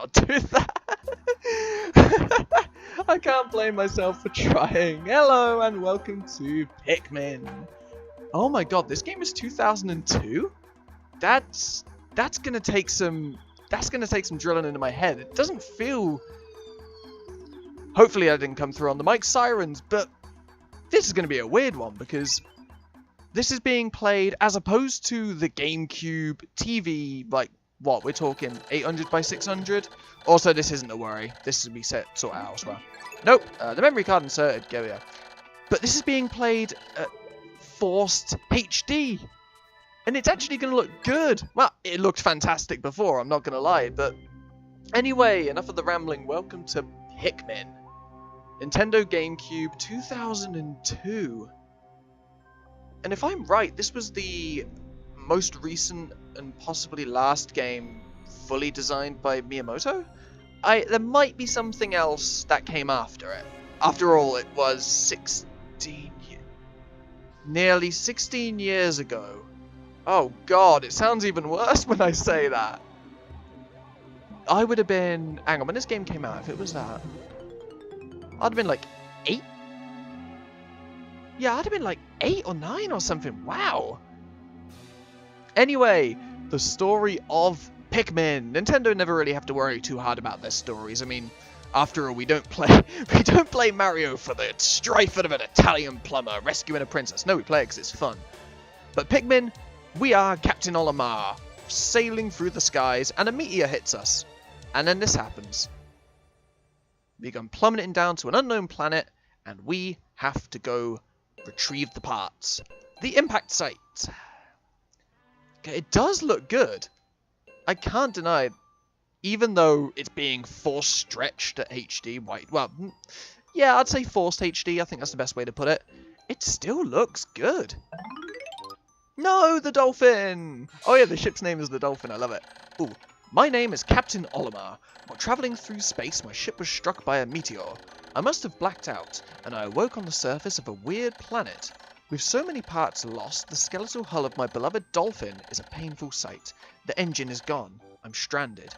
not do that. I can't blame myself for trying. Hello and welcome to Pikmin. Oh my god, this game is 2002? That's gonna take some drilling into my head. It doesn't feel... Hopefully I didn't come through on the mic sirens, but this is gonna be a weird one because this is being played as opposed to the GameCube TV, like, what, we're talking 800 by 600? Also, this isn't a worry. This will be sorted out elsewhere. Nope, the memory card inserted, there we go. But this is being played at forced HD. And it's actually going to look good. Well, it looked fantastic before, I'm not going to lie. But anyway, enough of the rambling. Welcome to Pikmin. Nintendo GameCube 2002. And if I'm right, this was the most recent and possibly last game fully designed by Miyamoto? There might be something else that came after it. After all, it was nearly 16 years ago. Oh god, it sounds even worse when I say that. I would have been... Hang on, when this game came out, if it was that... I'd have been like 8? Yeah, I'd have been like 8 or 9 or something. Wow. Anyway, the story of Pikmin. Nintendo never really have to worry too hard about their stories. I mean, after all, we don't play Mario for the strife of an Italian plumber rescuing a princess. No, we play it because it's fun. But Pikmin, we are Captain Olimar, sailing through the skies, and a meteor hits us. And then this happens. We go plummeting down to an unknown planet, and we have to go retrieve the parts. The impact site. Okay, it does look good. I can't deny it. Even though it's being force stretched at HD, well, yeah, I'd say forced HD. I think that's the best way to put it. It still looks good. No, the Dolphin! Oh yeah, the ship's name is the Dolphin. I love it. Ooh, my name is Captain Olimar. While traveling through space, my ship was struck by a meteor. I must have blacked out, and I awoke on the surface of a weird planet. With so many parts lost, the skeletal hull of my beloved Dolphin is a painful sight. The engine is gone. I'm stranded.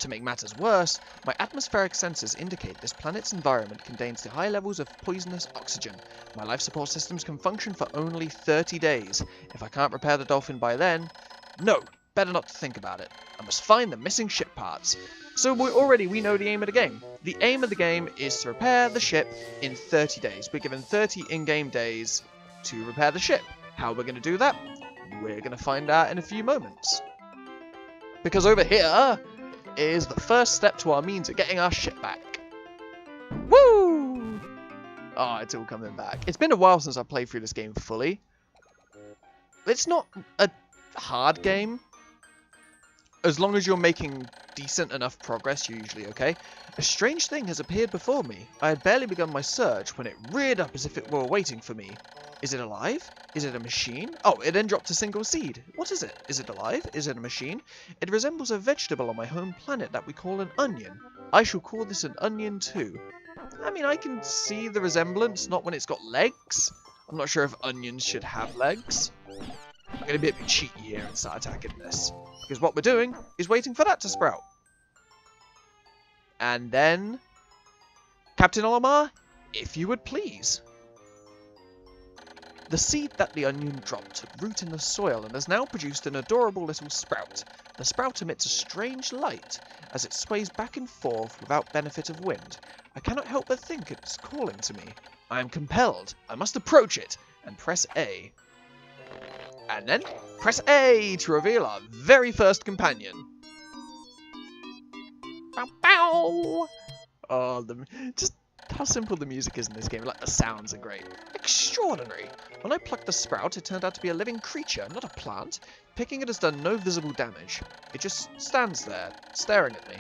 To make matters worse, my atmospheric sensors indicate this planet's environment contains the high levels of poisonous oxygen. My life support systems can function for only 30 days. If I can't repair the Dolphin by then... No, better not to think about it. I must find the missing ship parts. So we know the aim of the game. The aim of the game is to repair the ship in 30 days. We're given 30 in-game days to repair the ship. How we're going to do that? We're going to find out in a few moments. Because over here is the first step to our means of getting our ship back. Woo! Oh, it's all coming back. It's been a while since I played through this game fully. It's not a hard game. As long as you're making decent enough progress, you're usually okay. A strange thing has appeared before me. I had barely begun my search when it reared up as if it were waiting for me. Is it alive? Is it a machine? Oh, it then dropped a single seed. What is it? Is it alive? Is it a machine? It resembles a vegetable on my home planet that we call an onion. I shall call this an onion too. I mean, I can see the resemblance, not when it's got legs. I'm not sure if onions should have legs. I'm going to be a bit cheeky here and start attacking this. Because what we're doing is waiting for that to sprout. And then... Captain Olimar, if you would please. The seed that the onion dropped took root in the soil and has now produced an adorable little sprout. The sprout emits a strange light as it sways back and forth without benefit of wind. I cannot help but think it's calling to me. I am compelled. I must approach it and press A. And then press A to reveal our very first companion. Bow bow! Oh, just how simple the music is in this game. Like, the sounds are great. Extraordinary. When I plucked the sprout, it turned out to be a living creature, not a plant. Picking it has done no visible damage. It just stands there, staring at me.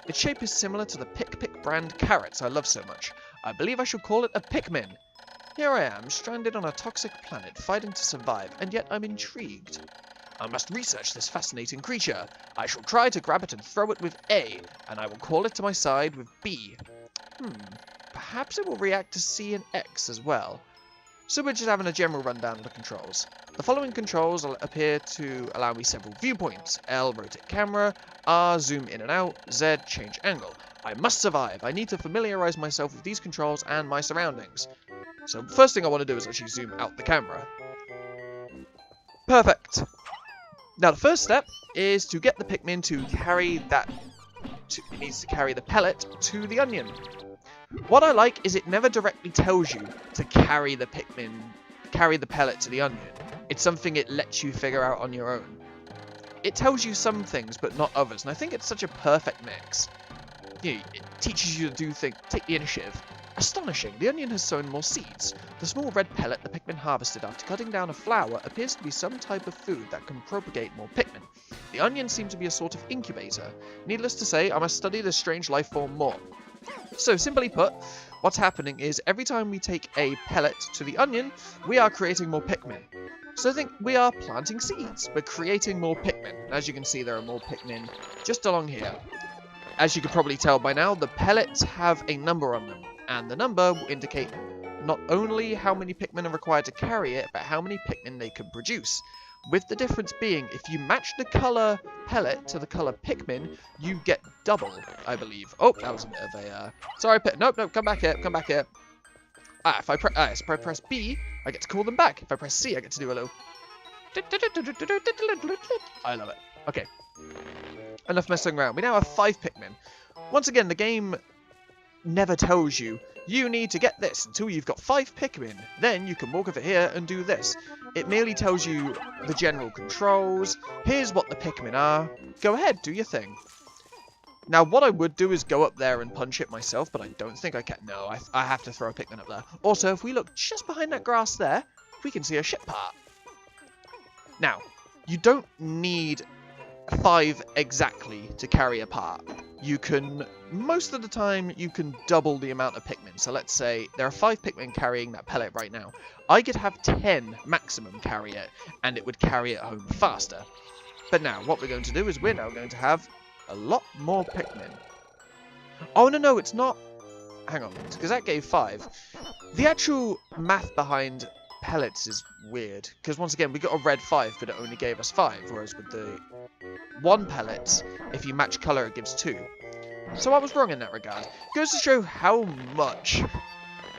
Its shape is similar to the Pick brand carrots I love so much. I believe I shall call it a Pikmin. Here I am, stranded on a toxic planet, fighting to survive, and yet I'm intrigued. I must research this fascinating creature. I shall try to grab it and throw it with A, and I will call it to my side with B. Perhaps it will react to C and X as well. So we're just having a general rundown of the controls. The following controls appear to allow me several viewpoints. L, rotate camera. R, zoom in and out. Z, change angle. I must survive. I need to familiarize myself with these controls and my surroundings. So first thing I want to do is actually zoom out the camera. Perfect. Now the first step is to get the Pikmin to carry that... it needs to carry the pellet to the onion. What I like is it never directly tells you to carry the pellet to the onion. It's something it lets you figure out on your own. It tells you some things, but not others, and I think it's such a perfect mix. You know, it teaches you to do things, take the initiative. Astonishing, the onion has sown more seeds. The small red pellet the Pikmin harvested after cutting down a flower appears to be some type of food that can propagate more Pikmin. The onion seems to be a sort of incubator. Needless to say, I must study this strange life form more. So, simply put, what's happening is every time we take a pellet to the onion, we are creating more Pikmin. So I think we are planting seeds. We're creating more Pikmin. As you can see, there are more Pikmin just along here. As you can probably tell by now, the pellets have a number on them, and the number will indicate not only how many Pikmin are required to carry it, but how many Pikmin they can produce. With the difference being, if you match the colour pellet to the colour Pikmin, you get double, I believe. Oh, that was a bit of a... Sorry, nope, come back here, come back here. If I press B, I get to call them back. If I press C, I get to do a little... I love it. Okay. Enough messing around. We now have 5 Pikmin. Once again, the game never tells you, you need to get this until you've got 5 Pikmin. Then you can walk over here and do this. It merely tells you the general controls. Here's what the Pikmin are. Go ahead, do your thing. Now, what I would do is go up there and punch it myself, but I don't think I can. No, I have to throw a Pikmin up there. Also, if we look just behind that grass there, we can see a ship part. Now, you don't need 5 exactly to carry a part. You can, most of the time, you can double the amount of Pikmin. So let's say there are 5 Pikmin carrying that pellet right now. I could have 10 maximum carry it, and it would carry it home faster. But now, what we're going to do is we're now going to have a lot more Pikmin. Oh, no, it's not. Hang on, because that gave 5. The actual math behind pellets is weird, because once again, we got a red 5, but it only gave us 5, whereas with the 1 pellet, if you match colour, it gives 2. So I was wrong in that regard. Goes to show how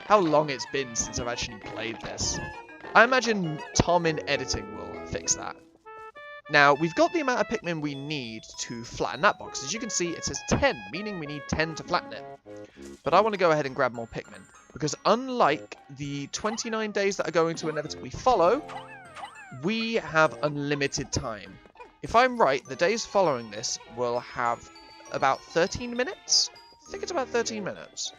long it's been since I've actually played this. I imagine Tom in editing will fix that. Now, we've got the amount of Pikmin we need to flatten that box. As you can see, it says 10, meaning we need 10 to flatten it. But I want to go ahead and grab more Pikmin, because unlike the 29 days that are going to inevitably follow, we have unlimited time. If I'm right, the days following this will have about 13 minutes? I think it's about 13 minutes.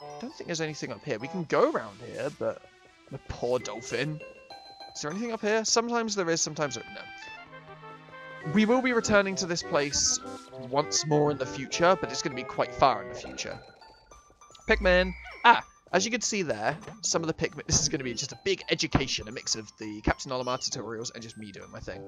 I don't think there's anything up here. We can go around here, but... the poor Dolphin. Is there anything up here? Sometimes there is, sometimes there... no. We will be returning to this place once more in the future, but it's going to be quite far in the future. Pikmin. As you can see there, some of the Pikmin... this is going to be just a big education, a mix of the Captain Olimar tutorials and just me doing my thing.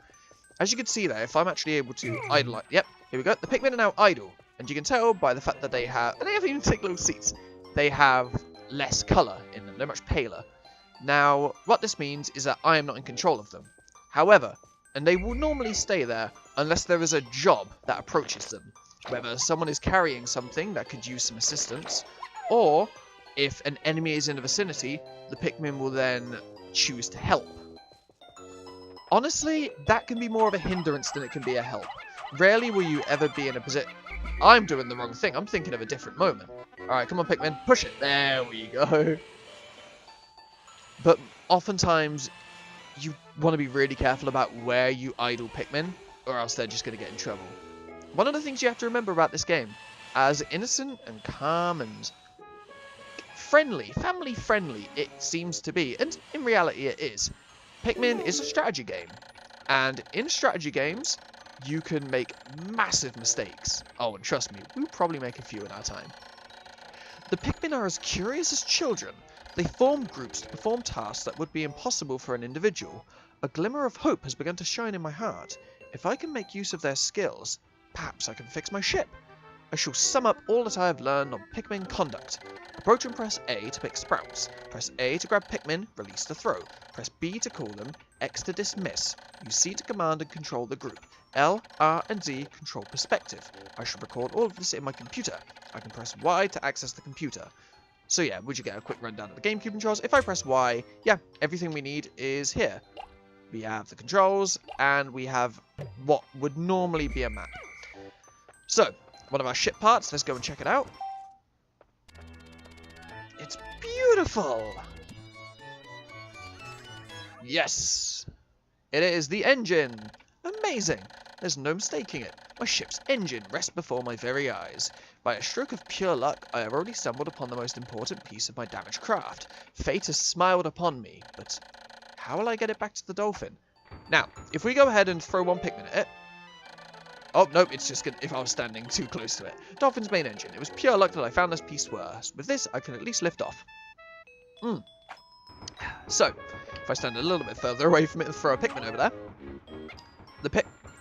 As you can see there, if I'm actually able to idle... yep, here we go. The Pikmin are now idle. And you can tell by the fact that they have... they haven't even taken little seats. They have less colour in them. They're much paler. Now, what this means is that I am not in control of them. However... and they will normally stay there unless there is a job that approaches them. Whether someone is carrying something that could use some assistance, or if an enemy is in the vicinity, the Pikmin will then choose to help. Honestly, that can be more of a hindrance than it can be a help. Rarely will you ever be in a position... I'm doing the wrong thing. I'm thinking of a different moment. Alright, come on, Pikmin. Push it. There we go. But oftentimes... you want to be really careful about where you idle Pikmin, or else they're just going to get in trouble. One of the things you have to remember about this game, as innocent and calm and friendly, family-friendly it seems to be, and in reality it is, Pikmin is a strategy game. And in strategy games, you can make massive mistakes. Oh, and trust me, we'll probably make a few in our time. The Pikmin are as curious as children. They form groups to perform tasks that would be impossible for an individual. A glimmer of hope has begun to shine in my heart. If I can make use of their skills, perhaps I can fix my ship. I shall sum up all that I have learned on Pikmin conduct. Approach and press A to pick sprouts. Press A to grab Pikmin, release to throw. Press B to call them, X to dismiss. Use C to command and control the group. L, R, and Z control perspective. I should record all of this in my computer. I can press Y to access the computer. So yeah, would you get a quick rundown of the GameCube controls? If I press Y, yeah, everything we need is here. We have the controls, and we have what would normally be a map. So, one of our ship parts, let's go and check it out. It's beautiful! Yes! It is the engine! Amazing! There's no mistaking it. My ship's engine rests before my very eyes. By a stroke of pure luck, I have already stumbled upon the most important piece of my damaged craft. Fate has smiled upon me, but how will I get it back to the Dolphin? Now, if we go ahead and throw one Pikmin at it... Oh, nope, it's just good if I was standing too close to it. Dolphin's main engine. It was pure luck that I found this piece worse. With this, I can at least lift off. So, if I stand a little bit further away from it and throw a Pikmin over there...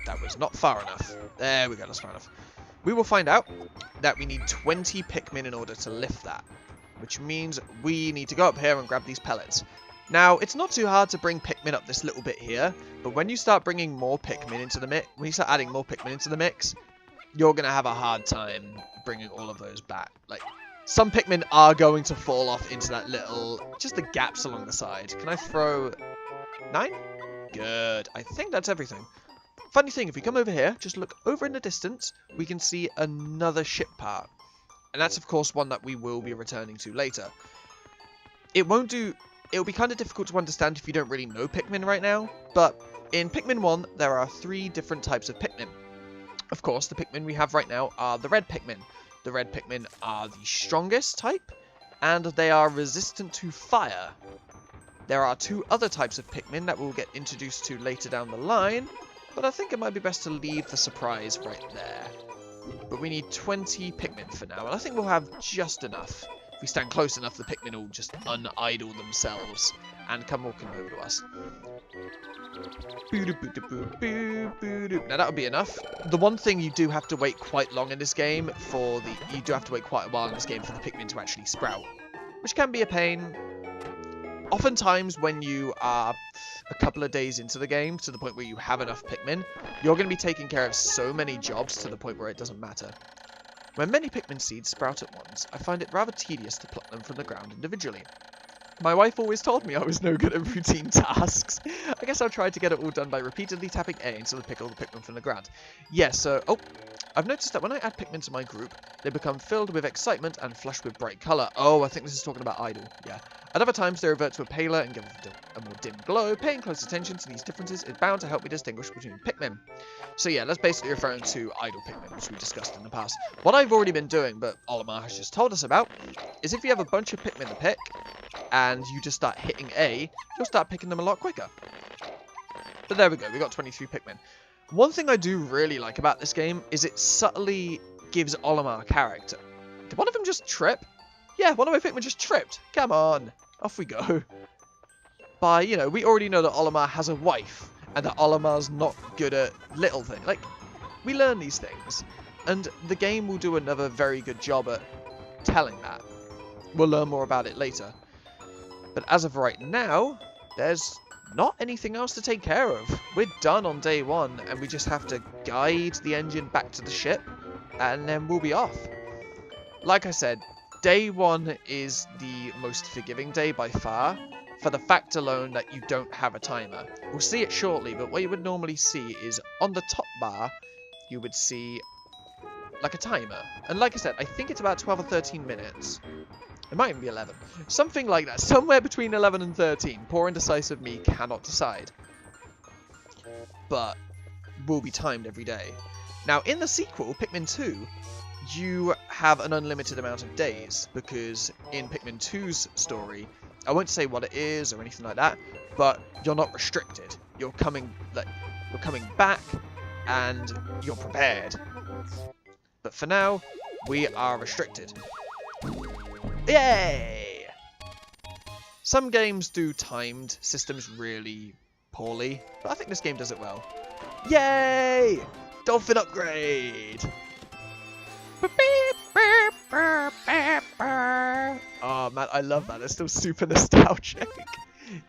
That was not far enough. There we go, that's far enough. We will find out that we need 20 Pikmin in order to lift that. Which means we need to go up here and grab these pellets. Now, it's not too hard to bring Pikmin up this little bit here, but when you start bringing more Pikmin into the mix, when you start adding more Pikmin into the mix, you're going to have a hard time bringing all of those back. Like, some Pikmin are going to fall off into that little, just the gaps along the side. Can I throw 9? Good. I think that's everything. Funny thing, if we come over here, just look over in the distance, we can see another ship part. And that's, of course, one that we will be returning to later. It'll be kind of difficult to understand if you don't really know Pikmin right now, but in Pikmin 1, there are 3 different types of Pikmin. Of course, the Pikmin we have right now are the red Pikmin. The red Pikmin are the strongest type, and they are resistant to fire. There are 2 other types of Pikmin that we'll get introduced to later down the line, but I think it might be best to leave the surprise right there. But we need 20 Pikmin for now, and I think we'll have just enough. If we stand close enough, the Pikmin will just unidle themselves and come walking over to us. Now that'll be enough. The one thing you do have to wait quite long in this game you do have to wait quite a while in this game for the Pikmin to actually sprout, which can be a pain. Oftentimes when you are a couple of days into the game, to the point where you have enough Pikmin, you're going to be taking care of so many jobs to the point where it doesn't matter. When many Pikmin seeds sprout at once, I find it rather tedious to pluck them from the ground individually. My wife always told me I was no good at routine tasks. I guess I'll try to get it all done by repeatedly tapping A until I pick all the Pikmin from the ground. Yes, I've noticed that when I add Pikmin to my group, they become filled with excitement and flush with bright colour. Oh, I think this is talking about idle, yeah. At other times, they revert to a paler and give a more dim glow. Paying close attention to these differences is bound to help me distinguish between Pikmin. So yeah, that's basically referring to idle Pikmin, which we discussed in the past. What I've already been doing, but Olimar has just told us about, is if you have a bunch of Pikmin to pick, and you just start hitting A, you'll start picking them a lot quicker. But there we go, we got 23 Pikmin. One thing I do really like about this game is it subtly gives Olimar character. Did one of them just trip? Yeah, one of my Pikmin just tripped. Come on. Off we go. We already know that Olimar has a wife, and that Olimar's not good at little things. Like, we learn these things, and the game will do another very good job at telling that. We'll learn more about it later. But as of right now, there's not anything else to take care of. We're done on day 1, and we just have to guide the engine back to the ship, and then we'll be off. Like I said, day 1 is the most forgiving day by far, for the fact alone that you don't have a timer. We'll see it shortly, but what you would normally see is on the top bar, you would see like a timer. And like I said, I think it's about 12 or 13 minutes. It might even be 11. Something like that. Somewhere between 11 and 13. Poor indecisive me cannot decide. But will be timed every day. Now, in the sequel, Pikmin 2, you have an unlimited amount of days, because in Pikmin 2's story, I won't say what it is or anything like that, but you're not restricted. You're coming back, and you're prepared. But for now, we are restricted. Yay! Some games do timed systems really poorly, but I think this game does it well. Yay! Dolphin upgrade! Oh man, I love that. It's still super nostalgic.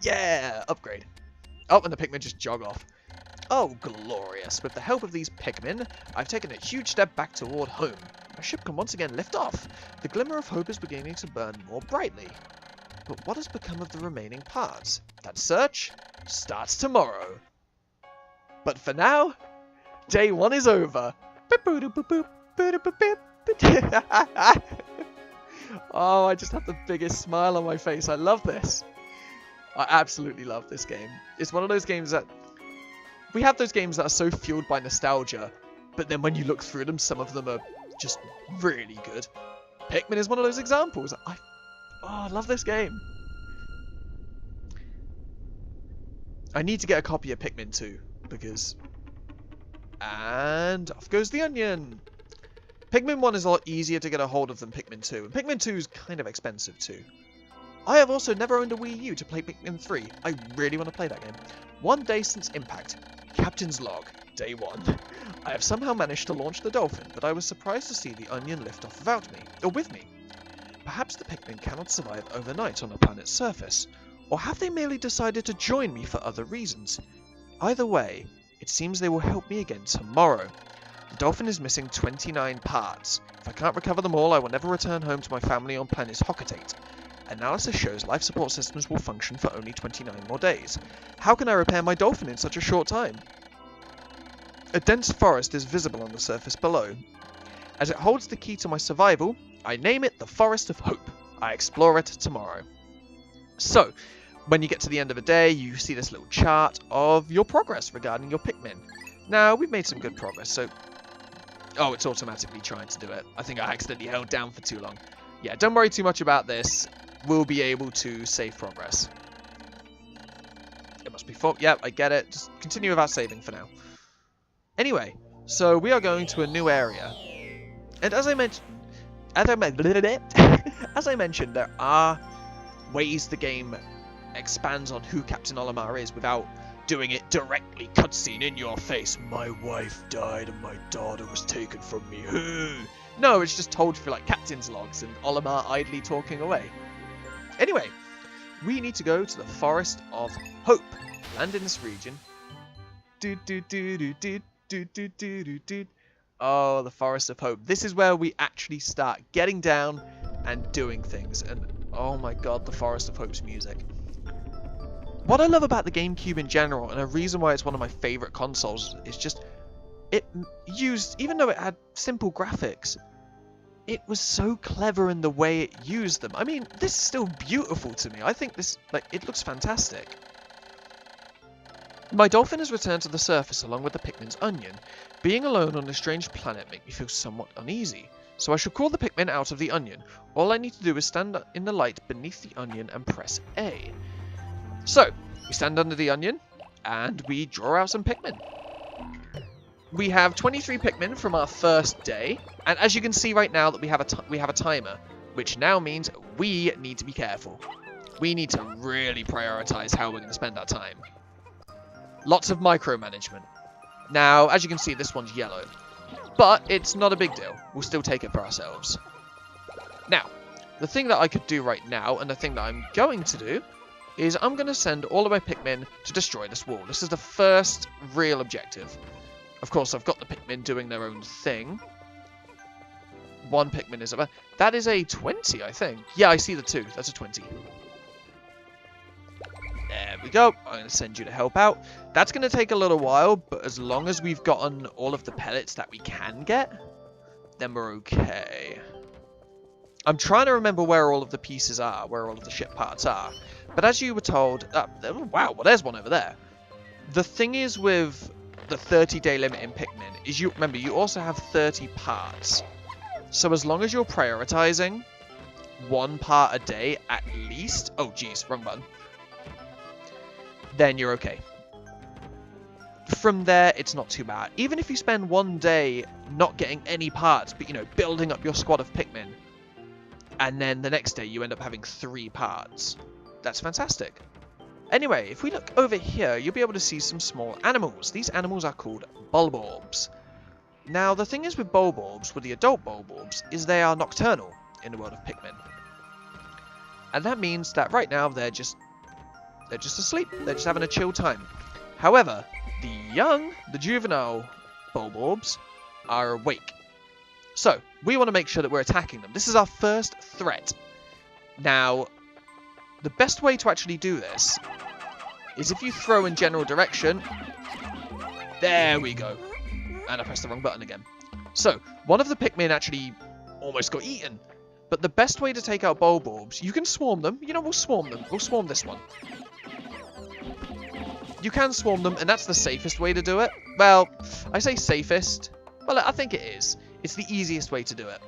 Yeah, upgrade. Oh, and the Pikmin just jog off. Oh, glorious. With the help of these Pikmin, I've taken a huge step back toward home. My ship can once again lift off. The glimmer of hope is beginning to burn more brightly. But what has become of the remaining parts? That search starts tomorrow. But for now, day 1 is over. Oh, I just have the biggest smile on my face. I love this. I absolutely love this game. It's one of those games that... We have those games that are so fueled by nostalgia, but then when you look through them, some of them are just really good. Pikmin is one of those examples. I love this game. I need to get a copy of Pikmin 2, because... And off goes the onion! Pikmin 1 is a lot easier to get a hold of than Pikmin 2, and Pikmin 2 is kind of expensive too. I have also never owned a Wii U to play Pikmin 3. I really want to play that game. 1 day since impact. Captain's log. Day 1. I have somehow managed to launch the Dolphin, but I was surprised to see the onion lift off without me, or with me. Perhaps the Pikmin cannot survive overnight on a planet's surface, or have they merely decided to join me for other reasons? Either way, it seems they will help me again tomorrow. The Dolphin is missing 29 parts. If I can't recover them all, I will never return home to my family on planet Hocketate. Analysis shows life support systems will function for only 29 more days. How can I repair my Dolphin in such a short time? A dense forest is visible on the surface below. As it holds the key to my survival, I name it the Forest of Hope. I explore it tomorrow. So, when you get to the end of a day, you see this little chart of your progress regarding your Pikmin. Now, we've made some good progress, so... Oh, it's automatically trying to do it. I think I accidentally held down for too long. Yeah, don't worry too much about this. We'll be able to save progress. It must be full. Yep, I get it. Just continue without saving for now. Anyway, so we are going to a new area. And as I mentioned... As I mentioned, there are ways the game expands on who Captain Olimar is without doing it directly cutscene in your face. My wife died and my daughter was taken from me. No, it's just told through like captain's logs and Olimar idly talking away. Anyway, we need to go to the Forest of Hope. Land in this region. Oh, the Forest of Hope. This is where we actually start getting down and doing things. And oh my god, the Forest of Hope's music. What I love about the GameCube in general, and a reason why it's one of my favourite consoles, is just it used, even though it had simple graphics, it was so clever in the way it used them. I mean, this is still beautiful to me. I think this, like, it looks fantastic. My Dolphin has returned to the surface along with the Pikmin's onion. Being alone on this strange planet makes me feel somewhat uneasy, so I shall call the Pikmin out of the onion. All I need to do is stand in the light beneath the onion and press A. So, we stand under the onion, and we draw out some Pikmin. We have 23 Pikmin from our first day, and as you can see right now that we have a timer, which now means we need to be careful. We need to really prioritize how we're going to spend our time. Lots of micromanagement. Now, as you can see, this one's yellow, but it's not a big deal. We'll still take it for ourselves. Now, the thing that I could do right now, and the thing that I'm going to do, is I'm going to send all of my Pikmin to destroy this wall. This is the first real objective. Of course, I've got the Pikmin doing their own thing. One Pikmin is over. That is a 20, I think. Yeah, I see the 2. That's a 20. There we go. I'm going to send you to help out. That's going to take a little while, but as long as we've gotten all of the pellets that we can get, then we're okay. I'm trying to remember where all of the pieces are, where all of the ship parts are. But as you were told... wow, well, there's one over there. The thing is with the 30-day limit in Pikmin is remember, you also have 30 parts. So as long as you're prioritizing 1 part a day at least... Oh, geez, wrong button. Then you're okay. From there, it's not too bad. Even if you spend 1 day not getting any parts, but, you know, building up your squad of Pikmin, and then the next day you end up having 3 parts. That's fantastic. Anyway, if we look over here, you'll be able to see some small animals. These animals are called bulb orbs. Now, the thing is with Bulborbs, with the adult Bulborbs, is they are nocturnal in the world of Pikmin. And that means that right now they're just asleep. They're just having a chill time. However, the juvenile Bulborbs are awake. So, we want to make sure that we're attacking them. This is our first threat. Now, the best way to actually do this is if you throw in general direction. There we go. And I pressed the wrong button again. So, one of the Pikmin actually almost got eaten. But the best way to take out Bulborbs, you can swarm them. You know, we'll swarm them. We'll swarm this one. You can swarm them, and that's the safest way to do it. Well, I say safest. Well, I think it is. It's the easiest way to do it.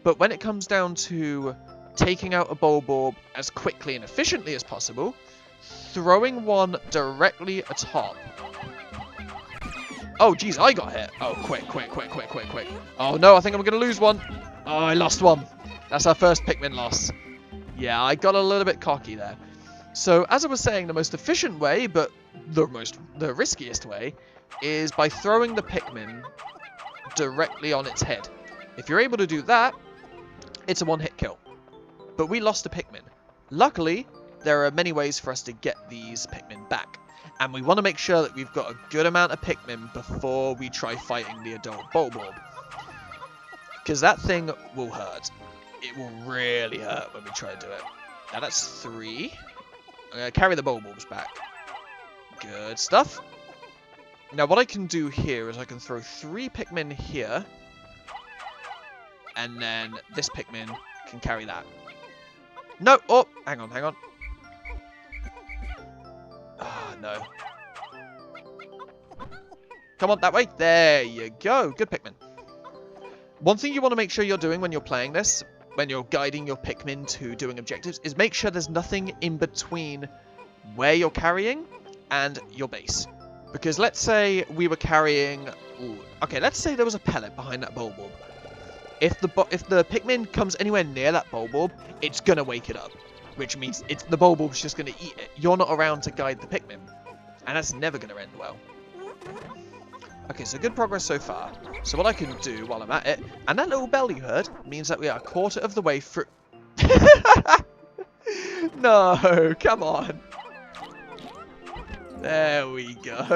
But when it comes down to taking out a Bulborb as quickly and efficiently as possible, throwing one directly atop. Oh, geez, I got hit. Oh, quick. Oh, no, I think I'm going to lose one. Oh, I lost one. That's our first Pikmin loss. Yeah, I got a little bit cocky there. So, as I was saying, the most efficient way, but the riskiest way, is by throwing the Pikmin directly on its head. If you're able to do that, it's a one-hit kill. But we lost a Pikmin. Luckily, there are many ways for us to get these Pikmin back. And we want to make sure that we've got a good amount of Pikmin before we try fighting the adult Bulborb. Because that thing will hurt. It will really hurt when we try to do it. Now that's 3. I'm going to carry the Bulborbs back. Good stuff. Now what I can do here is I can throw 3 Pikmin here. And then this Pikmin can carry that. No! Oh! Hang on. Ah, no. Come on, that way. There you go. Good Pikmin. One thing you want to make sure you're doing when you're playing this, when you're guiding your Pikmin to doing objectives, is make sure there's nothing in between where you're carrying and your base. Because let's say we were carrying... Ooh, okay, let's say there was a pellet behind that Bulborb. If the Pikmin comes anywhere near that Bulborb, it's going to wake it up. Which means the Bulborb's just going to eat it. You're not around to guide the Pikmin. And that's never going to end well. Okay, so good progress so far. So what I can do while I'm at it, and that little bell you heard, means that we are a quarter of the way through. No, come on. There we go.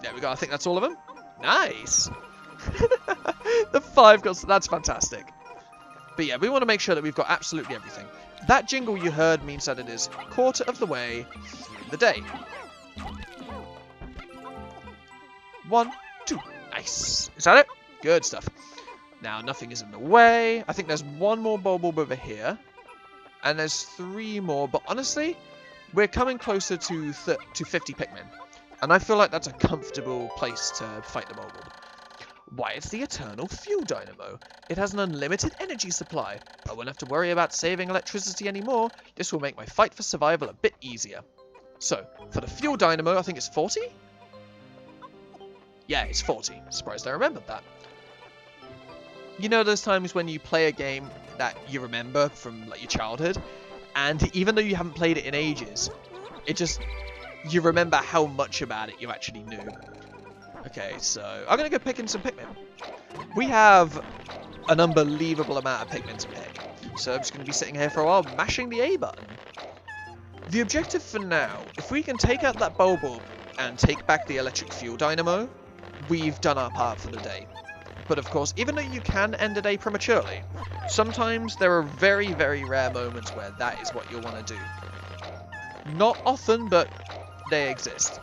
There we go, I think that's all of them. Nice. The 5 goals, that's fantastic. But yeah, we want to make sure that we've got absolutely everything. That jingle you heard means that it is quarter of the way through the day. 1, 2, nice. Is that it? Good stuff. Now, nothing is in the way. I think there's 1 more Bulborb over here. And there's 3 more, but honestly, we're coming closer to 50 Pikmin. And I feel like that's a comfortable place to fight the Bulborb. Why, it's the Eternal Fuel Dynamo. It has an unlimited energy supply. I won't have to worry about saving electricity anymore. This will make my fight for survival a bit easier. So, for the Fuel Dynamo, I think it's 40? Yeah, it's 40. Surprised I remembered that. You know those times when you play a game that you remember from like your childhood, and even though you haven't played it in ages, you remember how much about it you actually knew. Okay, so I'm going to go pick in some Pikmin. We have an unbelievable amount of Pikmin to pick. So I'm just going to be sitting here for a while, mashing the A button. The objective for now, if we can take out that Bulborb and take back the electric fuel dynamo, we've done our part for the day. But of course, even though you can end a day prematurely, sometimes there are very, very rare moments where that is what you'll want to do. Not often, but they exist.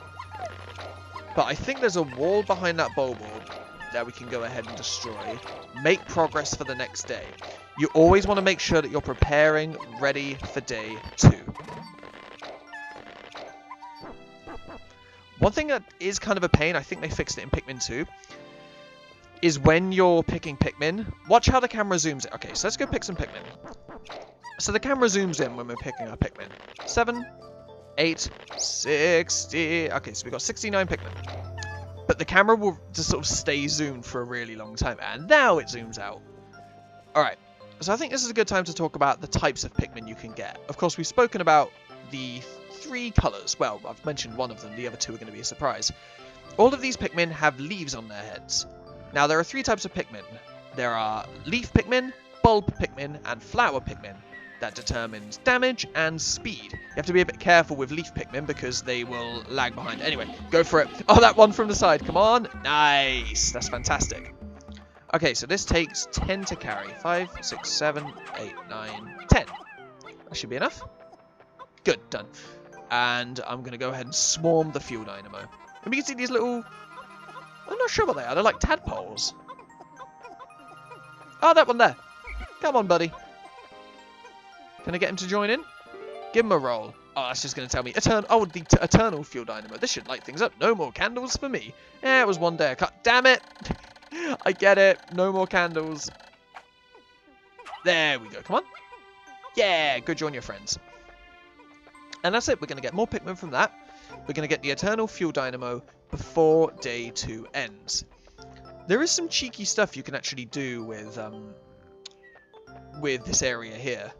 But I think there's a wall behind that Bulborb that we can go ahead and destroy. Make progress for the next day. You always want to make sure that you're preparing, ready for day 2. One thing that is kind of a pain, I think they fixed it in Pikmin 2, is when you're picking Pikmin, watch how the camera zooms in. Okay, so let's go pick some Pikmin. So the camera zooms in when we're picking our Pikmin. 7, 8, 60... Okay, so we've got 69 Pikmin. But the camera will just sort of stay zoomed for a really long time. And now it zooms out. Alright, so I think this is a good time to talk about the types of Pikmin you can get. Of course, we've spoken about the 3 colours. Well, I've mentioned one of them, the other 2 are going to be a surprise. All of these Pikmin have leaves on their heads. Now, there are 3 types of Pikmin. There are leaf Pikmin, bulb Pikmin, and flower Pikmin. That determines damage and speed. You have to be a bit careful with leaf Pikmin because they will lag behind. Anyway, go for it. Oh, that one from the side. Come on. Nice. That's fantastic. Okay, so this takes 10 to carry. 5, 6, 7, 8, 9, 10. That should be enough. Good, done. And I'm going to go ahead and swarm the fuel dynamo. And we can see these little... I'm not sure what they are. They're like tadpoles. Oh, that one there. Come on, buddy. Can I get him to join in? Give him a roll. Oh, that's just going to tell me. The eternal fuel dynamo. This should light things up. No more candles for me. Yeah, it was one day. Damn it. I get it. No more candles. There we go. Come on. Yeah, go join your friends. And that's it. We're going to get more Pikmin from that. We're going to get the eternal fuel dynamo before day 2 ends. There is some cheeky stuff you can actually do with this area here.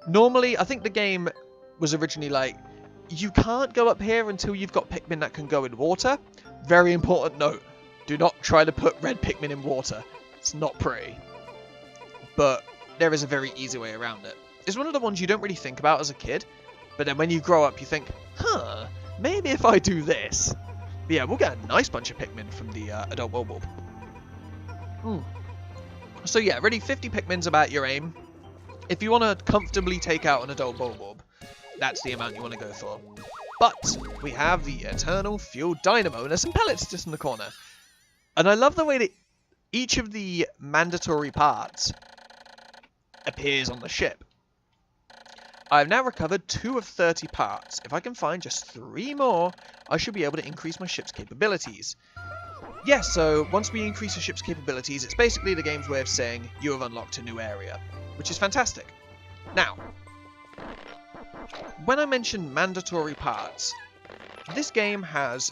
Normally, I think the game was originally like, you can't go up here until you've got Pikmin that can go in water. Very important note. Do not try to put red Pikmin in water. It's not pretty. But there is a very easy way around it. It's one of the ones you don't really think about as a kid. But then when you grow up, you think, huh, maybe if I do this. But yeah, we'll get a nice bunch of Pikmin from the adult Bulb. So yeah, really 50 Pikmin's about your aim. If you want to comfortably take out an adult Bulb, that's the amount you want to go for. But we have the eternal fuel dynamo, and there's some pellets just in the corner. And I love the way that each of the mandatory parts appears on the ship. I've now recovered 2 of 30 parts. If I can find just 3 more, I should be able to increase my ship's capabilities. Yes, so once we increase the ship's capabilities, it's basically the game's way of saying you have unlocked a new area, which is fantastic. Now, when I mention mandatory parts, this game has...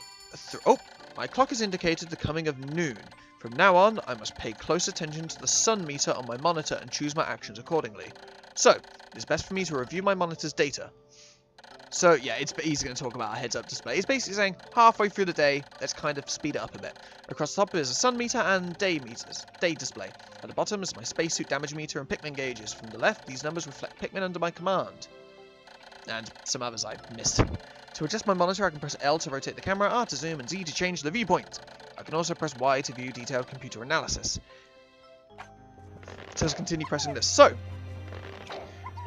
oh, my clock has indicated the coming of noon. From now on, I must pay close attention to the sun meter on my monitor and choose my actions accordingly. So, it's best for me to review my monitor's data. So, yeah, he's going to talk about a heads-up display. It's basically saying, halfway through the day, let's kind of speed it up a bit. Across the top is a sun meter and day display. At the bottom is my spacesuit damage meter and Pikmin gauges. From the left, these numbers reflect Pikmin under my command. And some others I missed. To adjust my monitor, I can press L to rotate the camera, R to zoom, and Z to change the viewpoint. I can also press Y to view detailed computer analysis. So let's continue pressing this. So,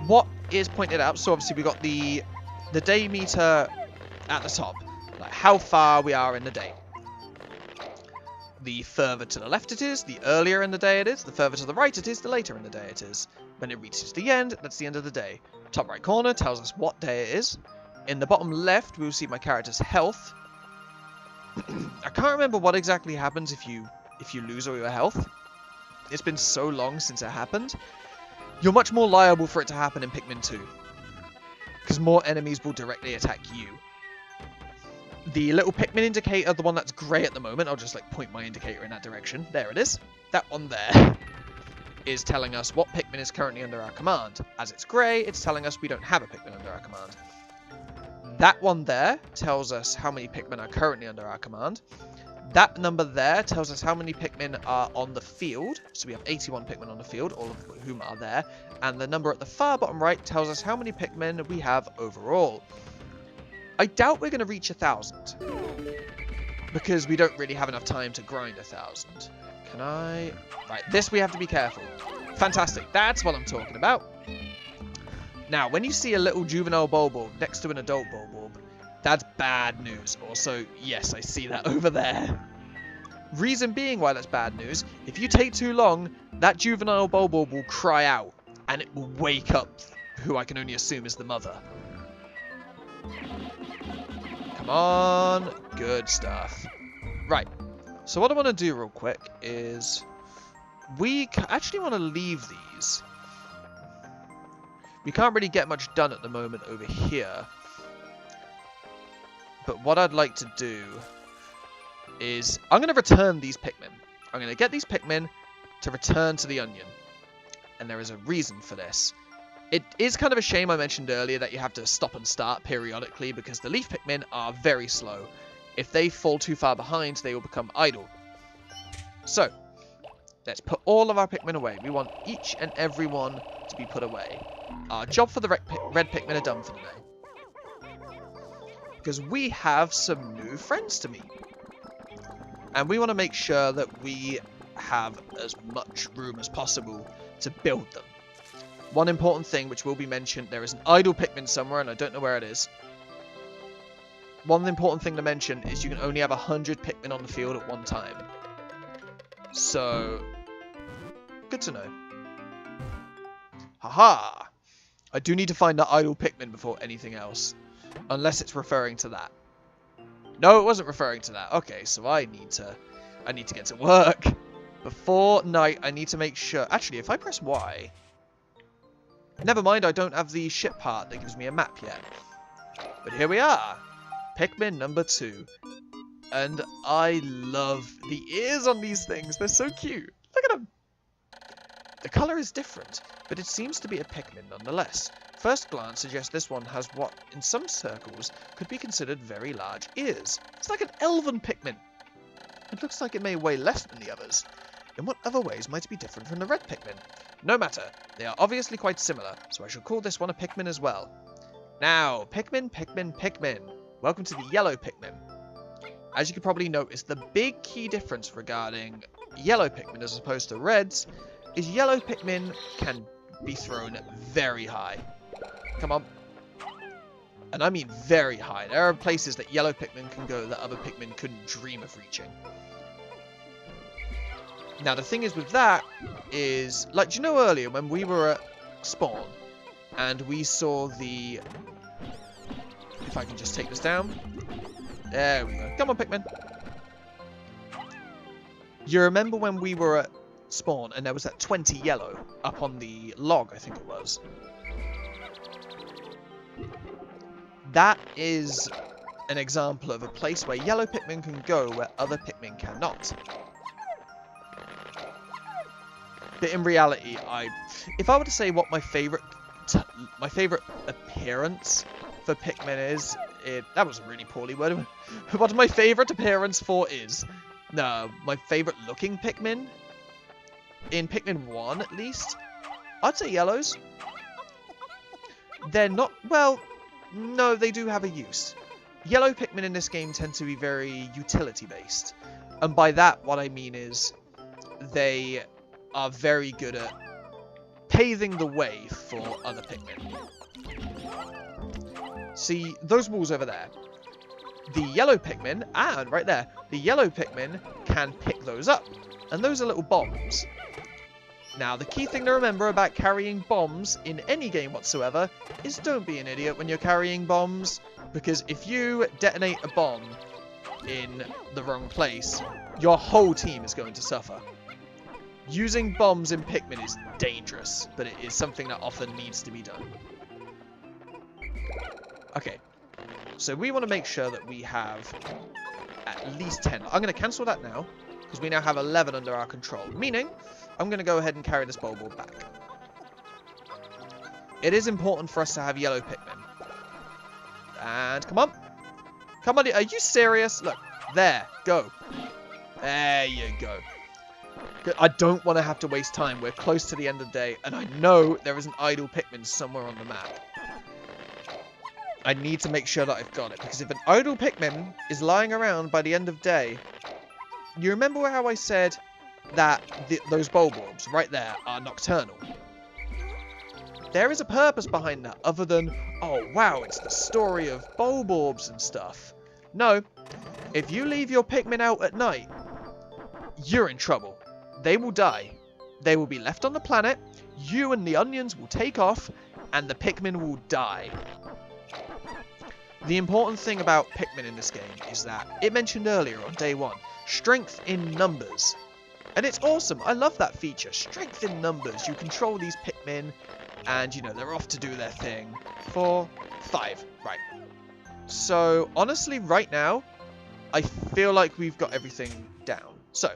what is pointed out, so obviously we got the day meter at the top, like how far we are in the day. The further to the left it is, the earlier in the day it is. The further to the right it is, the later in the day it is. When it reaches the end, that's the end of the day. Top right corner tells us what day it is. In the bottom left, we will see my character's health. I can't remember what exactly happens if you lose all your health. It's been so long since it happened. You're much more liable for it to happen in Pikmin 2. Because more enemies will directly attack you. The little Pikmin indicator, the one that's grey at the moment, I'll just like point my indicator in that direction. There it is. That one there is telling us what Pikmin is currently under our command. As it's grey, it's telling us we don't have a Pikmin under our command. That one there tells us how many Pikmin are currently under our command. That number there tells us how many Pikmin are on the field. So we have 81 Pikmin on the field, all of whom are there. And the number at the far bottom right tells us how many Pikmin we have overall. I doubt we're going to reach 1,000. Because we don't really have enough time to grind 1,000. Can I... Right, this we have to be careful. Fantastic, that's what I'm talking about. Now, when you see a little juvenile Bulb next to an adult Bulb, that's bad news. Also, yes, I see that over there. Reason being why that's bad news, if you take too long, that juvenile Bulb will cry out, and it will wake up who I can only assume is the mother. Come on, good stuff. Right, so what I want to do real quick is, we actually want to leave these. We can't really get much done at the moment over here. But what I'd like to do is, I'm going to return these Pikmin. I'm going to get these Pikmin to return to the onion. And there is a reason for this. It is kind of a shame I mentioned earlier that you have to stop and start periodically because the leaf Pikmin are very slow. If they fall too far behind, they will become idle. So, let's put all of our Pikmin away. We want each and every one to be put away. Our job for the red Pikmin are done for today. Because we have some new friends to meet. And we want to make sure that we have as much room as possible to build them. One important thing which will be mentioned, there is an idle Pikmin somewhere and I don't know where it is. One important thing to mention is you can only have 100 Pikmin on the field at one time. So, good to know. Haha! I do need to find that idle Pikmin before anything else. Unless it's referring to that. No, it wasn't referring to that. Okay, so I need to get to work. Before night, I need to make sure... Actually, if I press Y... Never mind, I don't have the ship part that gives me a map yet. But here we are. Pikmin number 2. And I love the ears on these things. They're so cute. Look at them. The colour is different, but it seems to be a Pikmin nonetheless. First glance suggests this one has what, in some circles, could be considered very large ears. It's like an elven Pikmin. It looks like it may weigh less than the others. In what other ways might it be different from the red Pikmin? No matter, they are obviously quite similar, so I shall call this one a Pikmin as well. Now, Pikmin, Pikmin, Pikmin. Welcome to the yellow Pikmin. As you can probably notice, the big key difference regarding yellow Pikmin as opposed to reds is yellow Pikmin can be thrown very high. Come on. And I mean very high. There are places that yellow Pikmin can go that other Pikmin couldn't dream of reaching. Now the thing is with that is, like, do you know earlier when we were at spawn and we saw the... If I can just take this down. There we go. Come on, Pikmin. You remember when we were at spawn and there was that 20 yellow up on the log, I think it was. That is an example of a place where yellow Pikmin can go where other Pikmin cannot. But in reality, if I were to say what my favorite appearance for Pikmin is, that was a really poorly worded. What my favorite appearance for is, no, my favorite looking Pikmin, in Pikmin 1 at least, I'd say yellows. They're not, well, no, they do have a use. Yellow Pikmin in this game tend to be very utility based. And by that, what I mean is, they are very good at paving the way for other Pikmin. See, those walls over there. The yellow Pikmin, and right there, the yellow Pikmin can pick those up. And those are little bombs. Now, the key thing to remember about carrying bombs in any game whatsoever is don't be an idiot when you're carrying bombs, because if you detonate a bomb in the wrong place, your whole team is going to suffer. Using bombs in Pikmin is dangerous, but it is something that often needs to be done. Okay, so we want to make sure that we have at least 10. I'm going to cancel that now, because we now have 11 under our control, meaning I'm going to go ahead and carry this bowl back. It is important for us to have yellow Pikmin. And come on. Come on, are you serious? Look, there, go. There you go. I don't want to have to waste time. We're close to the end of the day, and I know there is an idle Pikmin somewhere on the map. I need to make sure that I've got it, because if an idle Pikmin is lying around by the end of day, you remember how I said that those bulbs right there are nocturnal? There is a purpose behind that, other than, oh wow, it's the story of bulbs and stuff. No, if you leave your Pikmin out at night, you're in trouble. They will die. They will be left on the planet, you and the onions will take off, and the Pikmin will die. The important thing about Pikmin in this game is that, it mentioned earlier on day 1, strength in numbers. And it's awesome, I love that feature, strength in numbers. You control these Pikmin, and you know, they're off to do their thing. 4, 5, right. So, honestly, right now, I feel like we've got everything down. So,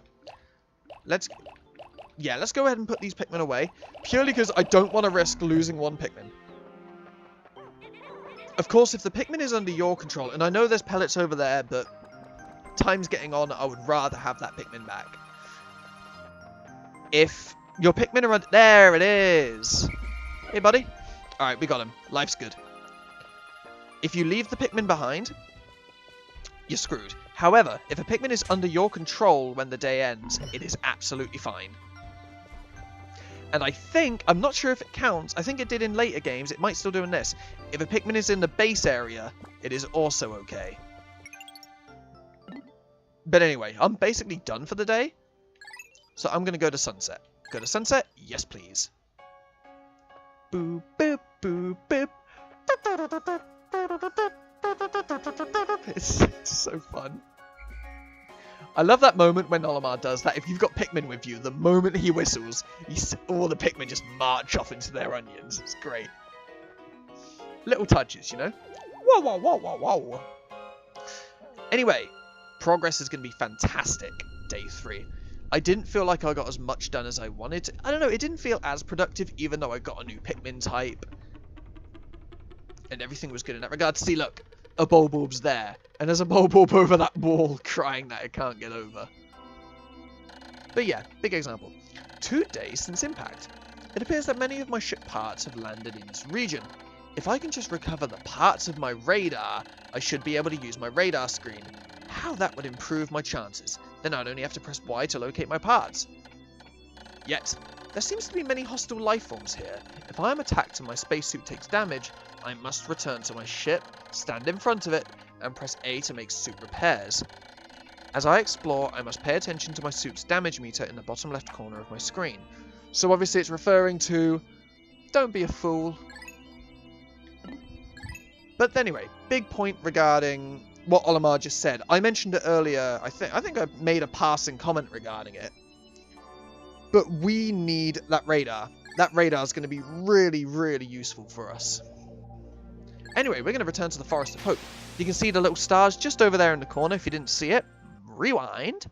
yeah, let's go ahead and put these Pikmin away. Purely because I don't want to risk losing one Pikmin. Of course, if the Pikmin is under your control, and I know there's pellets over there, but time's getting on, I would rather have that Pikmin back. If your Pikmin are under... There it is! Hey, buddy. Alright, we got him. Life's good. If you leave the Pikmin behind, you're screwed. However, if a Pikmin is under your control when the day ends, it is absolutely fine. And I think, I'm not sure if it counts, I think it did in later games, it might still do in this. If a Pikmin is in the base area, it is also okay. But anyway, I'm basically done for the day. So I'm going to go to Sunset. Go to Sunset? Yes, please. Boop, boop, boop, boop. It's so fun. I love that moment when Olimar does that. If you've got Pikmin with you, the moment he whistles, all the Pikmin just march off into their onions. It's great. Little touches, you know? Whoa, whoa, whoa, whoa, whoa. Anyway, progress is going to be fantastic, day 3. I didn't feel like I got as much done as I wanted to. I don't know, it didn't feel as productive, even though I got a new Pikmin type. And everything was good in that regard. See, look, a Bulbulb's there. And there's a Bulbulb over that wall crying that it can't get over. But yeah, big example. 2 days since impact. It appears that many of my ship parts have landed in this region. If I can just recover the parts of my radar, I should be able to use my radar screen. How that would improve my chances. Then I'd only have to press Y to locate my parts. Yet, there seems to be many hostile life forms here. If I am attacked and my spacesuit takes damage, I must return to my ship, stand in front of it, and press A to make suit repairs. As I explore, I must pay attention to my suit's damage meter in the bottom left corner of my screen. So obviously it's referring to, don't be a fool. But anyway, big point regarding what Olimar just said. I mentioned it earlier, I think I made a passing comment regarding it. But we need that radar. That radar is going to be really, really useful for us. Anyway, we're going to return to the Forest of Hope. You can see the little stars just over there in the corner. If you didn't see it, rewind.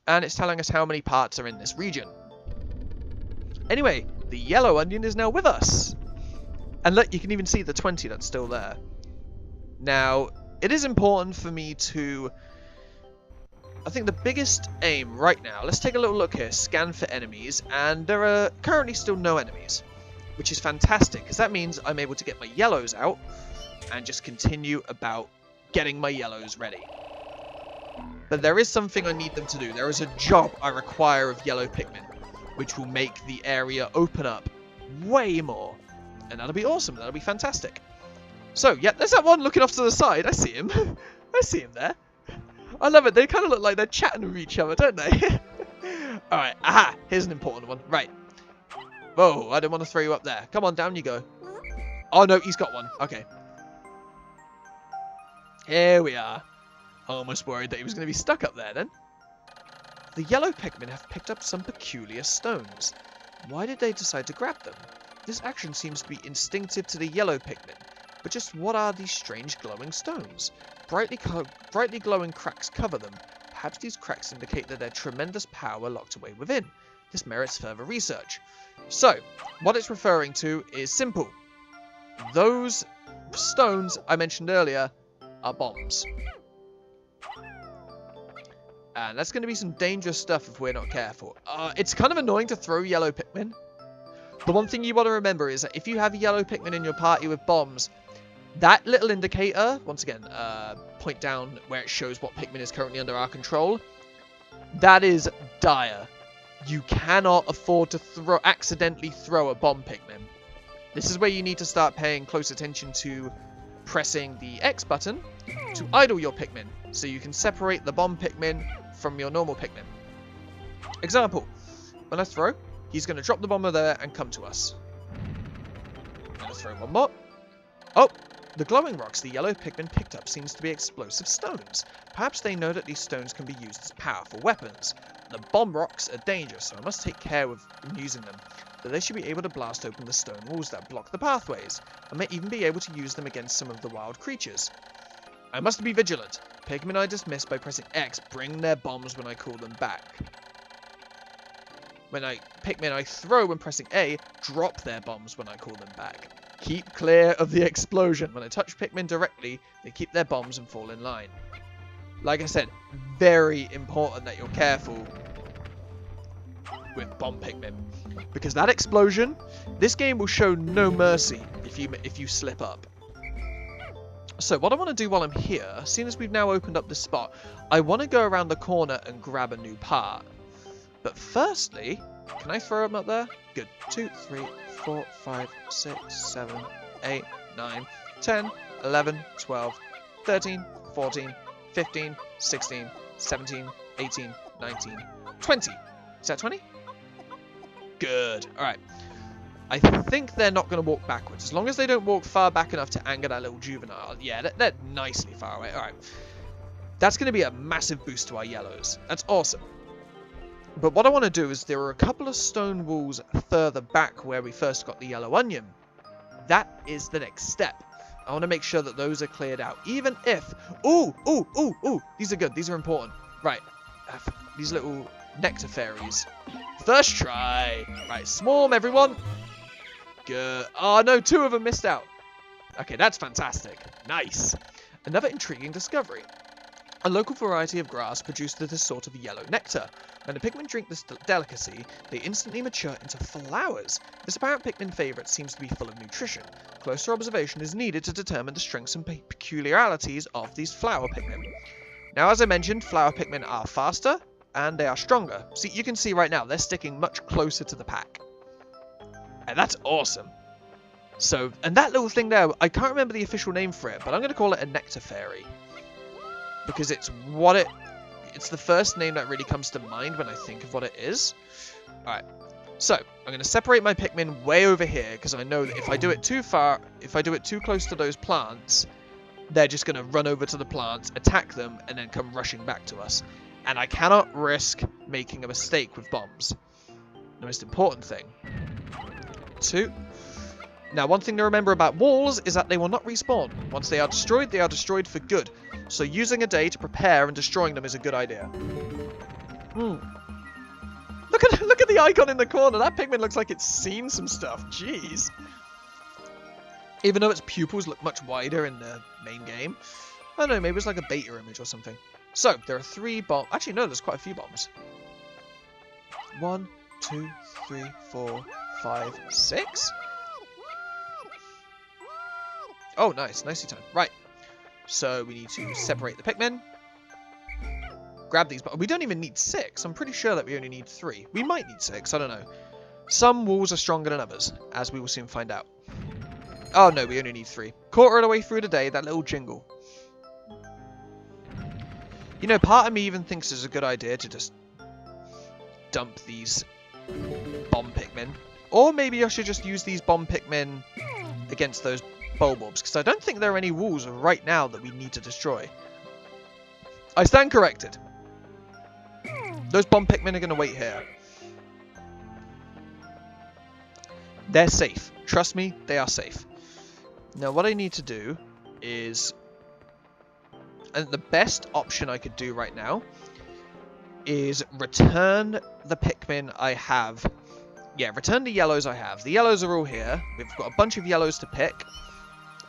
And it's telling us how many parts are in this region. Anyway, the yellow onion is now with us. And look, you can even see the 20 that's still there. Now, it is important for me to... I think the biggest aim right now, let's take a little look here, scan for enemies, and there are currently still no enemies, which is fantastic, because that means I'm able to get my yellows out, and just continue about getting my yellows ready. But there is something I need them to do. There is a job I require of yellow Pikmin, which will make the area open up way more, and that'll be awesome, that'll be fantastic. So, yeah, there's that one looking off to the side, I see him, I see him there. I love it. They kind of look like they're chatting with each other, don't they? Alright, aha. Here's an important one. Right. Whoa, I didn't want to throw you up there. Come on, down you go. Oh, no, he's got one. Okay. Here we are. Almost worried that he was going to be stuck up there, then. The yellow Pikmin have picked up some peculiar stones. Why did they decide to grab them? This action seems to be instinctive to the yellow Pikmin. But just what are these strange glowing stones? Brightly glowing cracks cover them. Perhaps these cracks indicate that there's tremendous power locked away within. This merits further research. So, what it's referring to is simple. Those stones I mentioned earlier are bombs. And that's going to be some dangerous stuff if we're not careful. It's kind of annoying to throw yellow Pikmin. The one thing you want to remember is that if you have a yellow Pikmin in your party with bombs, that little indicator, once again, point down where it shows what Pikmin is currently under our control, that is dire. You cannot afford to accidentally throw a bomb Pikmin. This is where you need to start paying close attention to pressing the X button to idle your Pikmin, so you can separate the bomb Pikmin from your normal Pikmin. Example, when I throw, he's going to drop the bomber there and come to us. I'm going to throw one more. Oh! The glowing rocks the yellow Pikmin picked up seems to be explosive stones. Perhaps they know that these stones can be used as powerful weapons. The bomb rocks are dangerous, so I must take care with using them. But they should be able to blast open the stone walls that block the pathways. I may even be able to use them against some of the wild creatures. I must be vigilant. Pikmin I dismiss by pressing X bring their bombs when I call them back. when Pikmin I throw when pressing A drop their bombs when I call them back. Keep clear of the explosion. When I touch Pikmin directly, they keep their bombs and fall in line. Like I said, very important that you're careful with bomb Pikmin. Because that explosion, this game will show no mercy if you slip up. So what I want to do while I'm here, seeing as we've now opened up this spot, I want to go around the corner and grab a new part. But firstly, can I throw them up there? Good. 2, 3, 4, 5, 6, 7, 8, 9, 10, 11, 12, 13, 14, 15, 16, 17, 18, 19, 20. Is that 20? Good. Alright. I think they're not going to walk backwards. As long as they don't walk far back enough to anger that little juvenile. Yeah, they're nicely far away. Alright. That's going to be a massive boost to our yellows. That's awesome. But what I want to do is there are a couple of stone walls further back where we first got the yellow onion. That is the next step. I want to make sure that those are cleared out. Even if... Ooh! These are good. These are important. Right. These little nectar fairies. First try. Right. Swarm, everyone. Good. Oh, no. 2 of them missed out. Okay, that's fantastic. Nice. Another intriguing discovery. A local variety of grass produced this sort of yellow nectar. When the Pikmin drink this delicacy, they instantly mature into flowers. This apparent Pikmin favourite seems to be full of nutrition. Closer observation is needed to determine the strengths and peculiarities of these flower Pikmin. Now, as I mentioned, flower Pikmin are faster and they are stronger. See, you can see right now, they're sticking much closer to the pack. And that's awesome. So, and that little thing there, I can't remember the official name for it, but I'm going to call it a nectar fairy. Because it's the first name that really comes to mind when I think of what it is. Alright, so I'm going to separate my Pikmin way over here because I know that if I do it too far, if I do it too close to those plants, they're just going to run over to the plants, attack them, and then come rushing back to us. And I cannot risk making a mistake with bombs. The most important thing. 2. Now, one thing to remember about walls is that they will not respawn. Once they are destroyed for good. So using a day to prepare and destroying them is a good idea. Look at the icon in the corner. That Pikmin looks like it's seen some stuff. Jeez. Even though its pupils look much wider in the main game. I don't know, maybe it's like a beta image or something. So, there are 3 bombs. Actually, no, there's quite a few bombs. 1, 2, 3, 4, 5, 6? Oh, nice. Nicely timed. Right. So, we need to separate the Pikmin. Grab these. But we don't even need 6. I'm pretty sure that we only need 3. We might need 6. I don't know. Some walls are stronger than others, as we will soon find out. Oh, no. We only need 3. Quarter of the way through the day, that little jingle. You know, part of me even thinks it's a good idea to just dump these bomb Pikmin. Or maybe I should just use these bomb Pikmin against those Bulbobs, because I don't think there are any walls right now that we need to destroy. I stand corrected. Those bomb Pikmin are going to wait here. They're safe. Trust me, they are safe. Now, what I need to do is... And the best option I could do right now is return the Pikmin I have. Yeah, return the yellows I have. The yellows are all here. We've got a bunch of yellows to pick.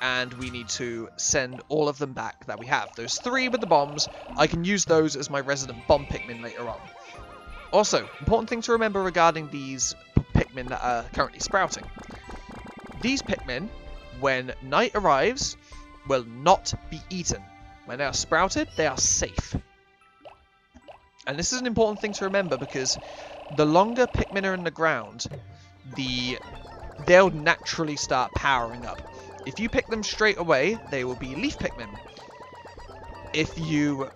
And we need to send all of them back that we have. Those 3 with the bombs, I can use those as my resident bomb Pikmin later on. Also, important thing to remember regarding these Pikmin that are currently sprouting. These Pikmin, when night arrives, will not be eaten. When they are sprouted, they are safe. And this is an important thing to remember because the longer Pikmin are in the ground, they'll naturally start powering up. If you pick them straight away, they will be leaf Pikmin. If you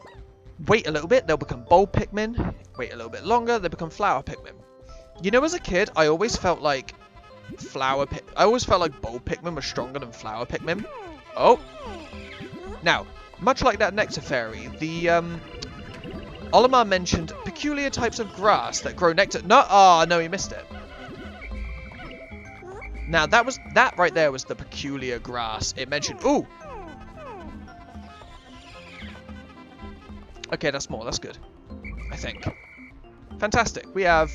wait a little bit, they'll become bulb Pikmin. Wait a little bit longer, they become flower Pikmin. You know, as a kid, I always felt like bulb Pikmin were stronger than flower Pikmin. Oh. Now, much like that nectar fairy, the Olimar mentioned peculiar types of grass that grow nectar. No, oh no, he missed it. Now that right there was the peculiar grass it mentioned. Ooh. Okay, that's more. That's good. I think. Fantastic. We have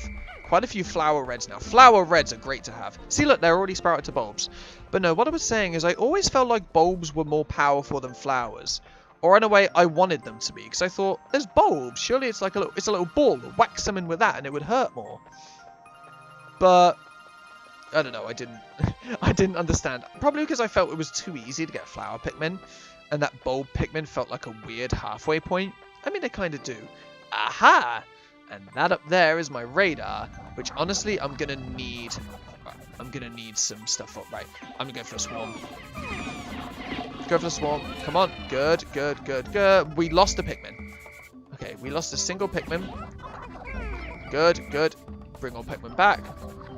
Quite a few flower reds now. Flower reds are great to have. See, look, they're already sprouted to bulbs. But no, what I was saying is I always felt like bulbs were more powerful than flowers. Or in a way, I wanted them to be. Because I thought, there's bulbs. Surely it's like a little ball. Wax them in with that and it would hurt more. But I don't know. I didn't understand. Probably because I felt it was too easy to get flower Pikmin. And that bulb Pikmin felt like a weird halfway point. I mean, they kind of do. Aha! And that up there is my radar, which honestly I'm gonna need some stuff up. Right, I'm gonna go for a swarm. Go for the swarm. Come on. Good. We lost a Pikmin. Okay, we lost a single Pikmin. Good. Bring all Pikmin back.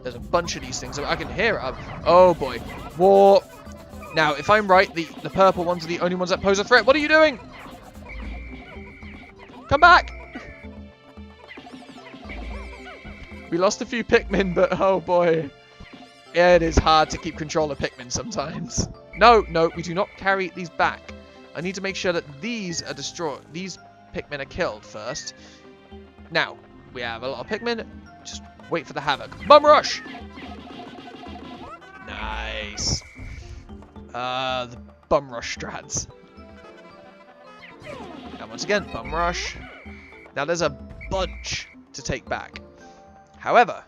There's a bunch of these things. I can hear it. Oh boy. War. Now, if I'm right, the purple ones are the only ones that pose a threat. What are you doing? Come back! We lost a few Pikmin, but oh boy. Yeah, it is hard to keep control of Pikmin sometimes. No, we do not carry these back. I need to make sure that these are destroyed. These Pikmin are killed first. Now, we have a lot of Pikmin. Just wait for the havoc. Bum rush! Nice. The bum rush strats. And once again, bum rush. Now there's a bunch to take back. However,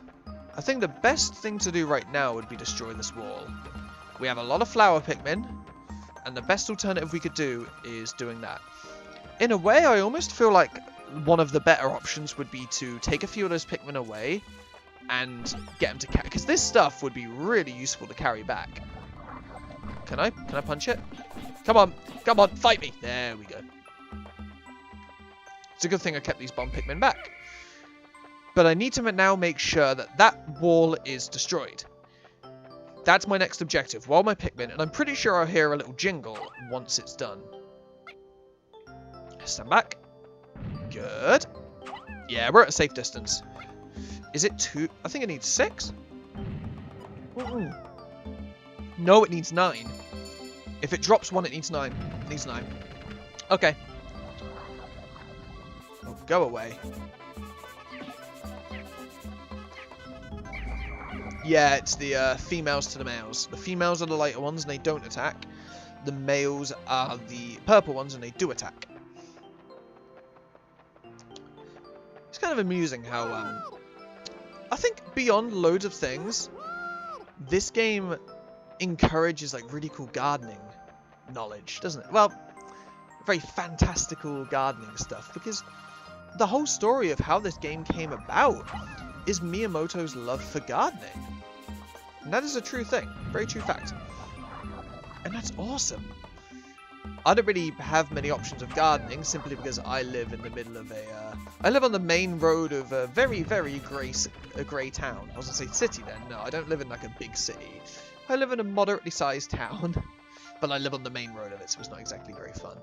I think the best thing to do right now would be destroy this wall. We have a lot of flower Pikmin, and the best alternative we could do is doing that. In a way, I almost feel like one of the better options would be to take a few of those Pikmin away and get them to carry, because this stuff would be really useful to carry back. Can I punch it? Come on, fight me. There we go. It's a good thing I kept these bomb Pikmin back. But I need to now make sure that that wall is destroyed. That's my next objective. While my Pikmin, and I'm pretty sure I'll hear a little jingle once it's done. Stand back. Good. Yeah, we're at a safe distance. Is it 2? I think it needs 6. No, it needs 9. If it drops 1, it needs 9. It needs 9. Okay. Oh, go away. Yeah, it's the females to the males. The females are the lighter ones and they don't attack. The males are the purple ones and they do attack. It's kind of amusing how, I think beyond loads of things, this game encourages like really cool gardening knowledge, doesn't it? Well, very fantastical gardening stuff, because the whole story of how this game came about is Miyamoto's love for gardening. And that is a true thing. Very true fact. And that's awesome. I don't really have many options of gardening, simply because I live in the middle of a... I live on the main road of a very, very grey town. I was going to say city then. No, I don't live in like a big city. I live in a moderately sized town. But I live on the main road of it, so it's not exactly very fun.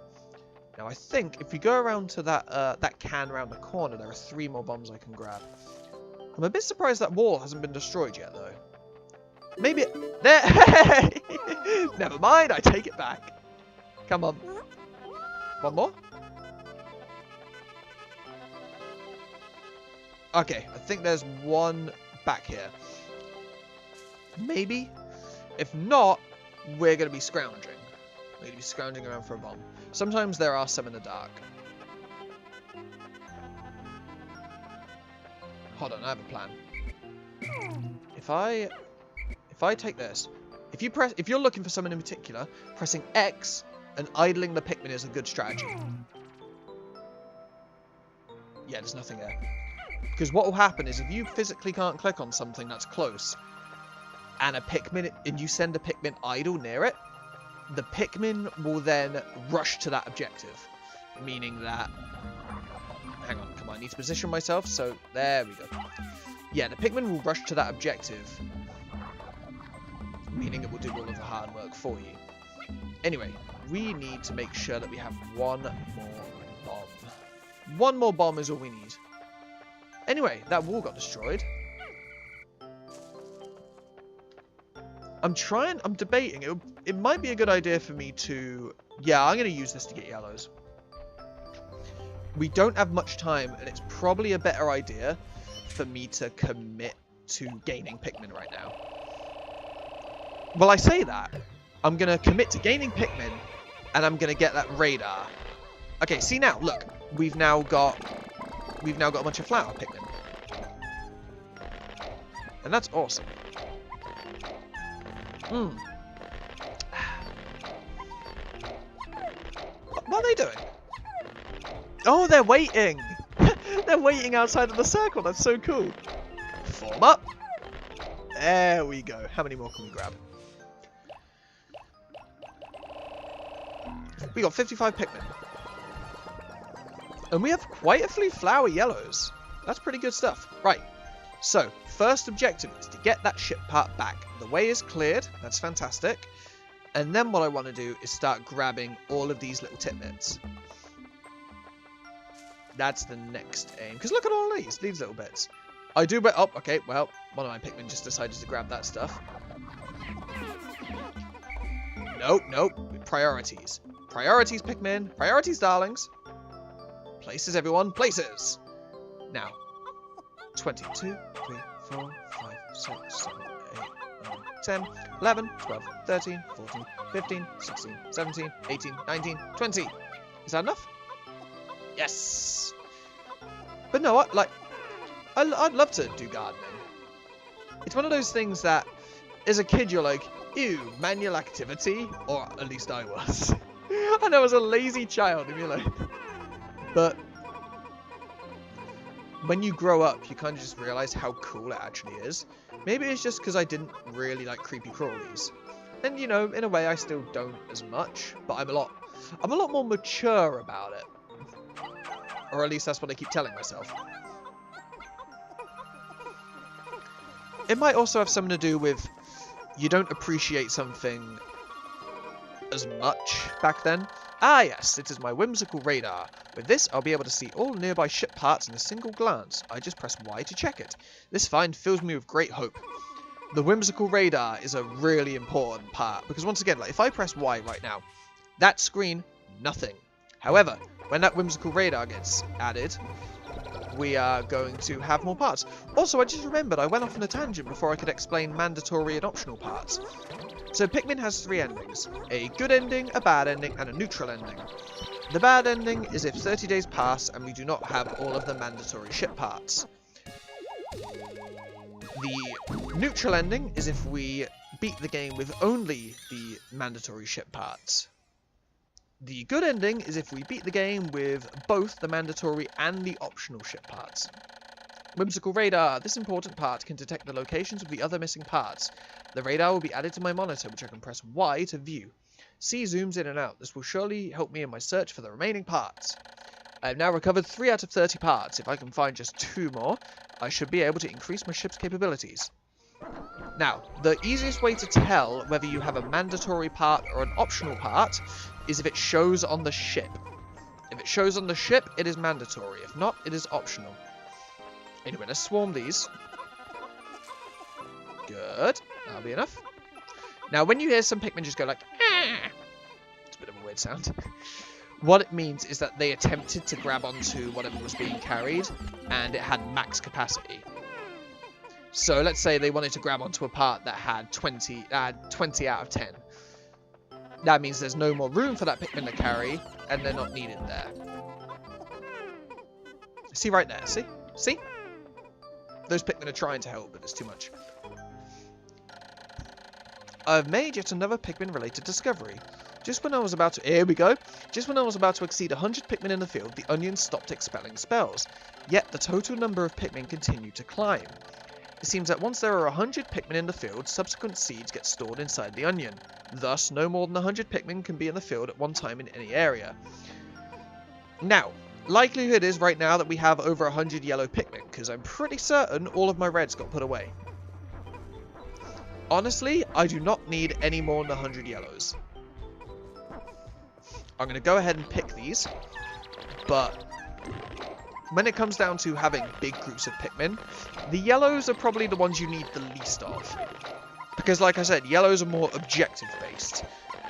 Now, I think if we go around to that can around the corner, there are 3 more bombs I can grab. I'm a bit surprised that wall hasn't been destroyed yet, though. Maybe there. Never mind, I take it back. Come on. One more. Okay, I think there's one back here. Maybe. If not, we're going to be scrounging. We're going to be scrounging around for a bomb. Sometimes there are some in the dark. Hold on, I have a plan. If I take this, if you're looking for someone in particular, pressing X and idling the Pikmin is a good strategy. Yeah, there's nothing there. Because what will happen is if you physically can't click on something that's close, and you send a Pikmin idle near it, the Pikmin will then rush to that objective, meaning that... Hang on, come on, I need to position myself, so there we go. Yeah, the Pikmin will rush to that objective, meaning it will do all of the hard work for you. Anyway, we need to make sure that we have one more bomb. One more bomb is all we need. Anyway, that wall got destroyed. I'm debating. It might be a good idea for me to... Yeah, I'm going to use this to get yellows. We don't have much time, and it's probably a better idea for me to commit to gaining Pikmin right now. Well, I say that. I'm going to commit to gaining Pikmin, and I'm going to get that radar. Okay, see now, look. We've now got a bunch of flower Pikmin. And that's awesome. What are they doing? Oh, they're waiting! They're waiting outside of the circle. That's so cool. Form up. There we go. How many more can we grab? We got 55 Pikmin. And we have quite a few flower yellows. That's pretty good stuff. Right. So, first objective is to get that ship part back. The way is cleared. That's fantastic. And then what I want to do is start grabbing all of these little tidbits. That's the next aim. Because look at all these little bits. I do, but... Oh, okay, well, one of my Pikmin just decided to grab that stuff. Nope, nope. Priorities. Priorities, Pikmin. Priorities, darlings. Places, everyone. Places. Now. 22, 3, 4, 5, 6, 7, 8, 9, 10, 11, 12, 13, 14, 15, 16, 17, 18, 19, 20. Is that enough? Yes. But no, I'd love to do gardening. It's one of those things that, as a kid, you're like, ew, manual activity? Or at least I was. And I was a lazy child, and you're like... But when you grow up, you kind of just realize how cool it actually is. Maybe it's just because I didn't really like creepy crawlies. And, you know, in a way, I still don't as much. But I'm a lot more mature about it. Or at least that's what I keep telling myself. It might also have something to do with you don't appreciate something as much back then. Ah yes, it is my whimsical radar. With this, I'll be able to see all nearby ship parts in a single glance. I just press Y to check it. This find fills me with great hope. The whimsical radar is a really important part, because once again, like if I press Y right now, that screen, nothing. However, when that whimsical radar gets added, we are going to have more parts. Also, I just remembered I went off on a tangent before I could explain mandatory and optional parts. So Pikmin has 3 endings. A good ending, a bad ending, and a neutral ending. The bad ending is if 30 days pass and we do not have all of the mandatory ship parts. The neutral ending is if we beat the game with only the mandatory ship parts. The good ending is if we beat the game with both the mandatory and the optional ship parts. Whimsical radar. This important part can detect the locations of the other missing parts. The radar will be added to my monitor, which I can press Y to view. C zooms in and out. This will surely help me in my search for the remaining parts. I have now recovered 3 out of 30 parts. If I can find just 2 more, I should be able to increase my ship's capabilities. Now, the easiest way to tell whether you have a mandatory part or an optional part is if it shows on the ship. If it shows on the ship, it is mandatory. If not, it is optional. Anyway, let's swarm these. Good. That'll be enough. Now, when you hear some Pikmin just go like, ah, it's a bit of a weird sound. What it means is that they attempted to grab onto whatever was being carried, and it had max capacity. So let's say they wanted to grab onto a part that had 20 out of 10. That means there's no more room for that Pikmin to carry, and they're not needed there. See right there, see? See? Those Pikmin are trying to help, but it's too much. I've made yet another Pikmin-related discovery. Just when I was about to... Here we go. Just when I was about to exceed 100 Pikmin in the field, the onion stopped expelling spells. Yet the total number of Pikmin continued to climb. It seems that once there are 100 Pikmin in the field, subsequent seeds get stored inside the onion. Thus, no more than 100 Pikmin can be in the field at one time in any area. Now, likelihood is right now that we have over 100 yellow Pikmin, because I'm pretty certain all of my reds got put away. Honestly, I do not need any more than 100 yellows. I'm going to go ahead and pick these, but when it comes down to having big groups of Pikmin, the yellows are probably the ones you need the least of. Because like I said, yellows are more objective based.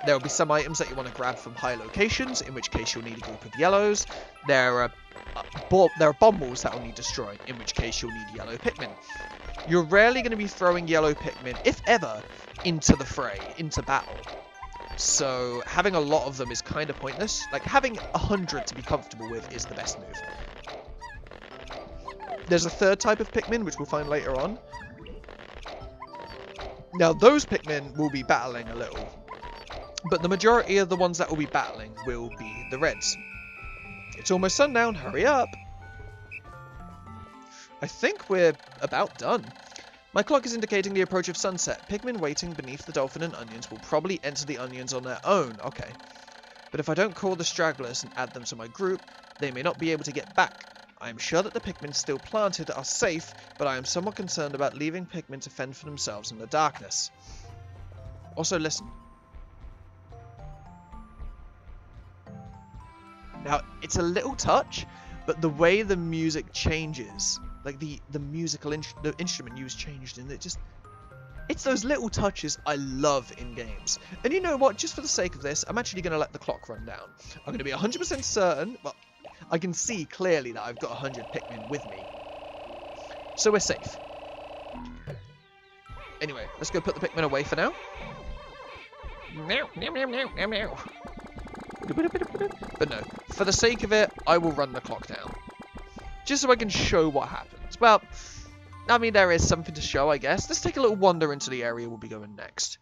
There will be some items that you want to grab from high locations, in which case you'll need a group of yellows. There are bomb walls that will need destroying, in which case you'll need yellow Pikmin. You're rarely going to be throwing yellow Pikmin, if ever, into the fray, into battle. So having a lot of them is kind of pointless. Like, having 100 to be comfortable with is the best move. There's a third type of Pikmin, which we'll find later on. Now, those Pikmin will be battling a little. But the majority of the ones that will be battling will be the reds. It's almost sundown, hurry up! I think we're about done. My clock is indicating the approach of sunset. Pikmin waiting beneath the dolphin and onions will probably enter the onions on their own. Okay. But if I don't call the stragglers and add them to my group, they may not be able to get back. I am sure that the Pikmin still planted are safe, but I am somewhat concerned about leaving Pikmin to fend for themselves in the darkness. Also, listen. Now, it's a little touch, but the way the music changes, like the musical the instrument used changed, and it's those little touches I love in games. And you know what, just for the sake of this, I'm actually going to let the clock run down. I'm going to be 100% certain, well, I can see clearly that I've got 100 Pikmin with me. So we're safe. Anyway, let's go put the Pikmin away for now. Meow, meow, meow, meow, meow, meow. But no, for the sake of it, I will run the clock down. Just so I can show what happens. Well, I mean, there is something to show, I guess. Let's take a little wander into the area we'll be going next.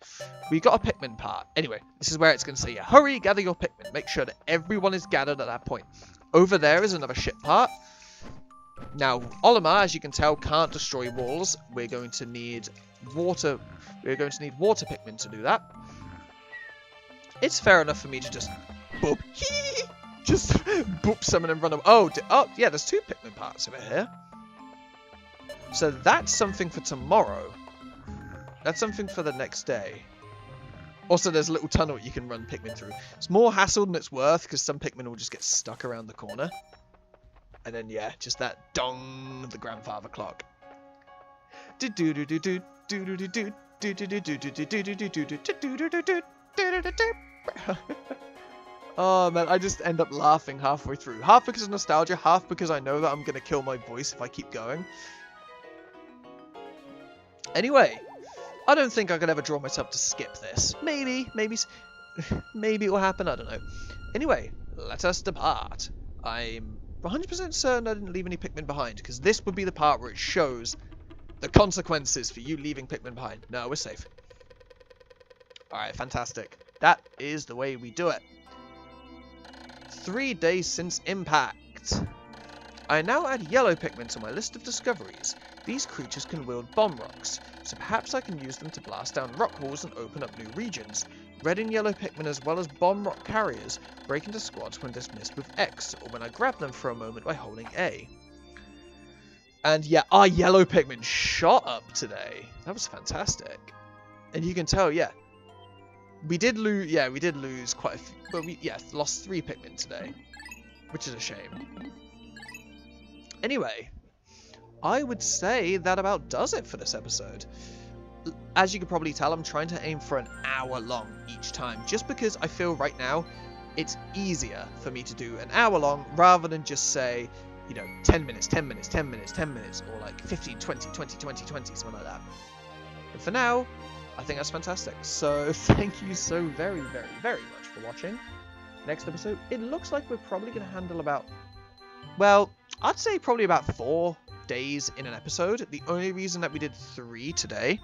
We got a Pikmin part. Anyway, this is where it's going to say, yeah, hurry, gather your Pikmin. Make sure that everyone is gathered at that point. Over there is another ship part. Now, Olimar, as you can tell, can't destroy walls. We're going to need water. We're going to need water Pikmin to do that. It's fair enough for me to just boop, just boop summon and run away. Oh, yeah, there's 2 Pikmin parts over here. So that's something for tomorrow. That's something for the next day. Also, there's a little tunnel you can run Pikmin through. It's more hassle than it's worth, because some Pikmin will just get stuck around the corner. And then, yeah, just that dong, the grandfather clock. Oh man, I just end up laughing halfway through. Half because of nostalgia, half because I know that I'm gonna kill my voice if I keep going. Anyway, I don't think I could ever draw myself to skip this. Maybe it will happen, I don't know. Anyway, let us depart. I'm 100% certain I didn't leave any Pikmin behind, because this would be the part where it shows the consequences for you leaving Pikmin behind. No, we're safe. Alright, fantastic. That is the way we do it. 3 days since impact. I now add yellow Pikmin to my list of discoveries. These creatures can wield bomb rocks, so perhaps I can use them to blast down rock walls and open up new regions. Red and yellow Pikmin as well as bomb rock carriers break into squads when dismissed with X, or when I grab them for a moment by holding A. And yeah, our yellow Pikmin shot up today. That was fantastic. And you can tell, yeah, we did lose quite a few, but we lost 3 Pikmin today, which is a shame. Anyway, I would say that about does it for this episode. As you can probably tell, I'm trying to aim for an hour long each time, just because I feel right now it's easier for me to do an hour long rather than just say, you know, 10 minutes, 10 minutes, 10 minutes, 10 minutes, or like 15, 20, 20, 20, 20, something like that. But for now, I think that's fantastic. So thank you so very, very, very much for watching. Next episode, it looks like we're probably going to handle about, well, I'd say probably about 4 days in an episode. The only reason that we did 3 today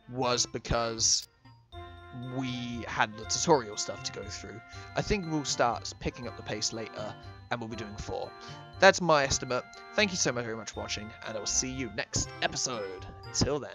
was because we had the tutorial stuff to go through. I think we'll start picking up the pace later, and we'll be doing 4. That's my estimate. Thank you so much very much for watching, and I will see you next episode. Till then.